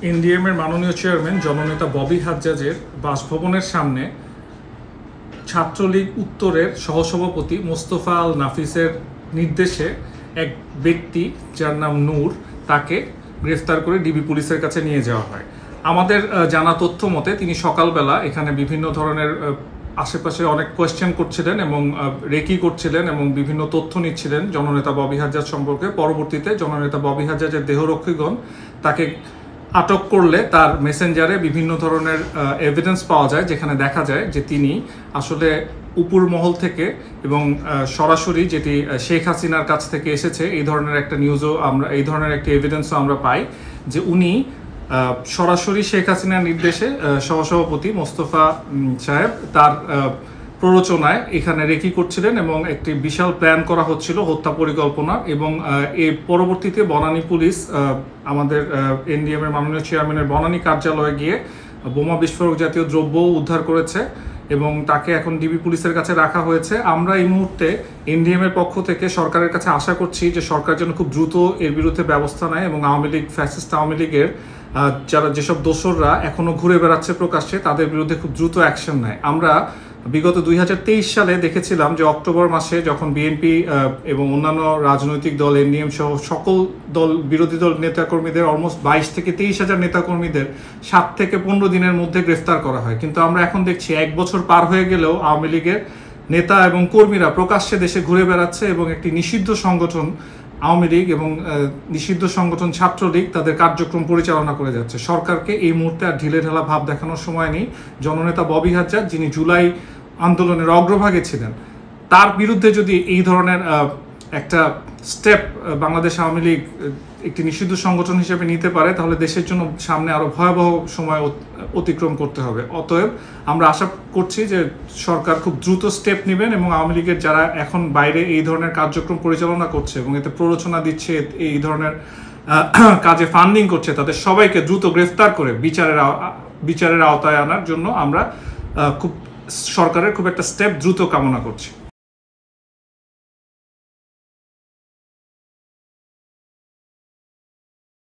NDM এর মাননীয় chairman জননেতা ববি হাজ্জাজের বাসভবনের সামনে ছাত্রলীগ উত্তরের সহসভাপতি মোস্তফা আল নাফিসের নির্দেশে এক ব্যক্তি যার নাম নূর তাকে গ্রেফতার করে ডিবি পুলিশের কাছে নিয়ে যাওয়া হয়। আমাদের জানা তথ্য মতে তিনি সকালবেলা এখানে বিভিন্ন ধরনের আশেপাশে অনেক কোয়েশ্চেন করছিলেন এবং রেকি করছিলেন এবং বিভিন্ন তথ্য নিচ্ছিলেন জননেতা ববি হাজ্জাজ সম্পর্কে। পরবর্তীতে জননেতা ববি হাজ্জাজের দেহরক্ষীগণ তাকে আটক করলে তার মেসেঞ্জারে বিভিন্ন ধরনের এভিডেন্স পাওয়া যায়, যেখানে দেখা যায় যে তিনি আসলে উপর মহল থেকে এবং সরাসরি যেটি শেখ হাসিনার কাছ থেকে এসেছে এই ধরনের একটা নিউজও আমরা, এই ধরনের একটি এভিডেন্সও আমরা পাই যে উনি সরাসরি শেখ হাসিনার নির্দেশে সহসভাপতি মোস্তফা সাহেব তার প্ররোচনায় এখানে রেকি করছিলেন এবং একটি বিশাল প্ল্যান করা হচ্ছিল হত্যা পরিকল্পনা। এবং এর পরবর্তীতে বনানী পুলিশ আমাদের এনডিএম এর মাননীয় চেয়ারম্যানের বনানী কার্যালয়ে গিয়ে বোমা বিস্ফোরক জাতীয় দ্রব্য উদ্ধার করেছে এবং তাকে এখন ডিবি পুলিশের কাছে রাখা হয়েছে। আমরা এই মুহূর্তে এনডিএম এর পক্ষ থেকে সরকারের কাছে আশা করছি যে সরকার যেন খুব দ্রুত এর বিরুদ্ধে ব্যবস্থা নেয় এবং আওয়ামী লীগ, ফ্যাসিস্ট আওয়ামী লীগের যেসব দোসররা এখনো ঘুরে বেড়াচ্ছে প্রকাশ্যে তাদের বিরুদ্ধে খুব দ্রুত অ্যাকশন নেয়। আমরা বিগত 2023 সালে দেখেছিলাম যে অক্টোবর মাসে যখন বিএনপি এবং অন্যান্য রাজনৈতিক দল, এনডিএম সহ সকল দল, বিরোধী দল নেতাকর্মীদের অলমোস্ট 22 থেকে 23 হাজার নেতাকর্মীদের 7 থেকে 15 দিনের মধ্যে গ্রেফতার করা হয়। কিন্তু আমরা এখন দেখছি 1 বছর পার হয়ে গেলেও আওয়ামী লীগের নেতা এবং কর্মীরা প্রকাশ্যে দেশে ঘুরে বেড়াচ্ছে এবং একটি নিষিদ্ধ সংগঠন আওয়ামী লীগ এবং নিষিদ্ধ সংগঠন ছাত্রলীগ তাদের কার্যক্রম পরিচালনা করে যাচ্ছে। সরকারকে এই মুহূর্তে আর ঢিলে ঢালা ভাব দেখানোর সময় নেই। জননেতা ববি হাজ্জাজ, যিনি জুলাই আন্দোলনের অগ্রভাগে ছিলেন, তার বিরুদ্ধে যদি এই ধরনের একটা স্টেপ বাংলাদেশ আওয়ামী লীগ একটি নিষিদ্ধ সংগঠন হিসেবে নিতে পারে, তাহলে দেশের জন্য সামনে আরো ভয়াবহ সময় অতিক্রম করতে হবে। অতএব আমরা আশা করছি যে সরকার খুব দ্রুত স্টেপ নেবেন এবং আওয়ামী লীগের যারা এখন বাইরে এই ধরনের কার্যক্রম পরিচালনা করছে এবং এতে প্ররোচনা দিচ্ছে, এই ধরনের কাজে ফান্ডিং করছে, তাদের সবাইকে দ্রুত গ্রেফতার করে বিচারের আওতায় আনার জন্য আমরা সরকারের খুব একটা স্টেপ দ্রুত কামনা করছি।